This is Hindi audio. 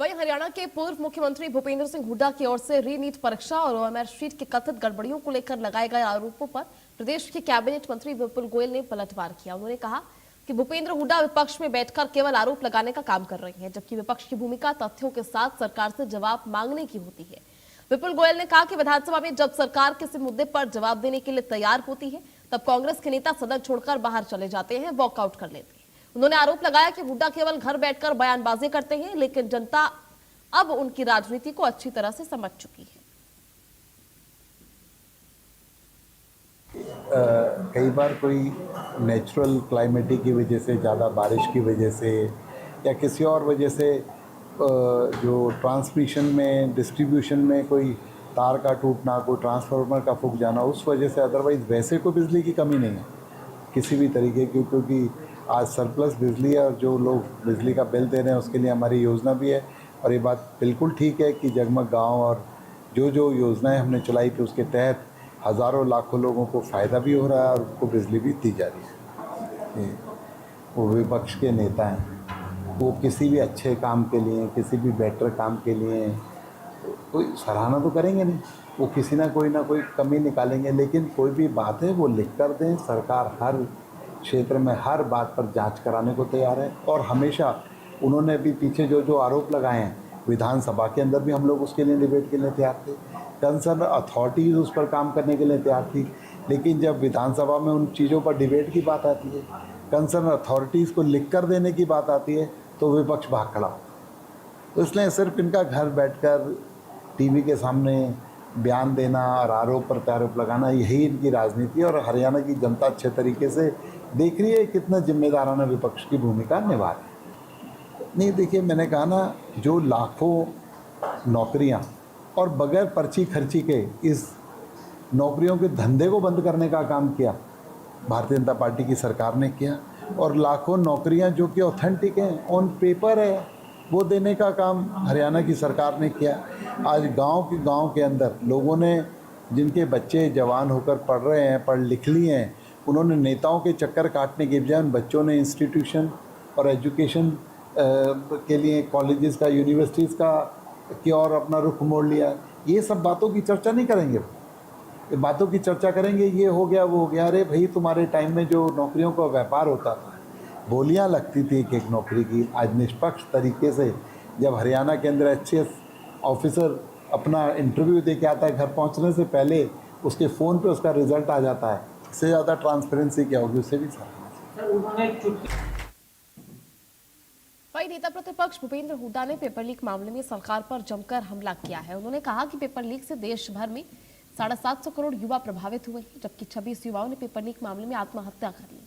वहीं हरियाणा के पूर्व मुख्यमंत्री भूपेंद्र सिंह हुड्डा की ओर से री नीट परीक्षा और ओएमआर शीट के कथित गड़बड़ियों को लेकर लगाए गए आरोपों पर प्रदेश के कैबिनेट मंत्री विपुल गोयल ने पलटवार किया। उन्होंने कहा कि भूपेंद्र हुड्डा विपक्ष में बैठकर केवल आरोप लगाने का काम कर रहे हैं, जबकि विपक्ष की भूमिका तथ्यों के साथ सरकार से जवाब मांगने की होती है। विपुल गोयल ने कहा कि विधानसभा में जब सरकार किसी मुद्दे पर जवाब देने के लिए तैयार होती है, तब कांग्रेस के नेता सदन छोड़कर बाहर चले जाते हैं, वॉकआउट कर लेते हैं। उन्होंने आरोप लगाया कि हुड्डा केवल घर बैठकर बयानबाजी करते हैं, लेकिन जनता अब उनकी राजनीति को अच्छी तरह से समझ चुकी है। कई बार कोई नेचुरल क्लाइमेटी की वजह से, ज़्यादा बारिश की वजह से या किसी और वजह से जो ट्रांसमिशन में, डिस्ट्रीब्यूशन में कोई तार का टूटना, कोई ट्रांसफार्मर का फूक जाना, उस वजह से, अदरवाइज़ वैसे कोई बिजली की कमी नहीं है किसी भी तरीके की, क्योंकि आज सरप्लस बिजली है और जो लोग बिजली का बिल दे रहे हैं उसके लिए हमारी योजना भी है। और ये बात बिल्कुल ठीक है कि जगमग गांव और जो जो योजनाएं हमने चलाई थी उसके तहत हज़ारों लाखों लोगों को फ़ायदा भी हो रहा है और उनको बिजली भी दी जा रही है। वो विपक्ष के नेता हैं, वो किसी भी अच्छे काम के लिए, किसी भी बेटर काम के लिए कोई सराहना तो करेंगे नहीं, वो किसी ना कोई कमी निकालेंगे। लेकिन कोई भी बात है वो लिख कर दें, सरकार हर क्षेत्र में हर बात पर जांच कराने को तैयार है। और हमेशा उन्होंने अभी पीछे जो जो आरोप लगाए हैं, विधानसभा के अंदर भी हम लोग उसके लिए डिबेट के लिए तैयार थे, कंसर्न अथॉरिटीज़ उस पर काम करने के लिए तैयार थी। लेकिन जब विधानसभा में उन चीज़ों पर डिबेट की बात आती है, कंसर्न अथॉरिटीज़ को लिख कर देने की बात आती है, तो विपक्ष भाग खड़ा होता है। तो इसलिए सिर्फ इनका घर बैठकर टीवी के सामने बयान देना और आरोप पर प्रत्यारोप लगाना, यही इनकी राजनीति है। और हरियाणा की जनता अच्छे तरीके से देख रही है कितना जिम्मेदाराना विपक्ष की भूमिका निभा रही है। नहीं, देखिए, मैंने कहा ना, जो लाखों नौकरियां और बगैर पर्ची खर्ची के इस नौकरियों के धंधे को बंद करने का काम किया भारतीय जनता पार्टी की सरकार ने किया, और लाखों नौकरियां जो कि ऑथेंटिक हैं, ऑन पेपर है, वो देने का काम हरियाणा की सरकार ने किया। आज गांव के अंदर लोगों ने, जिनके बच्चे जवान होकर पढ़ रहे हैं, पढ़ लिख लिए हैं, उन्होंने नेताओं के चक्कर काटने के बजाय उन बच्चों ने इंस्टीट्यूशन और एजुकेशन के लिए कॉलेजेस का, यूनिवर्सिटीज़ का की और अपना रुख मोड़ लिया। ये सब बातों की चर्चा नहीं करेंगे, ये बातों की चर्चा करेंगे ये हो गया वो हो गया। अरे भाई, तुम्हारे टाइम में जो नौकरियों का व्यापार होता था, बोलियां लगती थी एक एक नौकरी की, आज निष्पक्ष तरीके से जब हरियाणा के अंदर एचसीएस ऑफिसर अपना इंटरव्यू दे के आता है, घर पहुंचने से पहले उसके फ़ोन पे उसका रिजल्ट आ जाता है, इससे ज़्यादा ट्रांसपेरेंसी क्या होगी, उससे भी सर। वही नेता प्रतिपक्ष भूपेंद्र हुड्डा ने पेपर लीक मामले में सरकार पर जमकर हमला किया है। उन्होंने कहा कि पेपर लीक से देश भर में 750 करोड़ युवा प्रभावित हुए हैं, जबकि 26 युवाओं ने पेपर लीक मामले में आत्महत्या कर ली।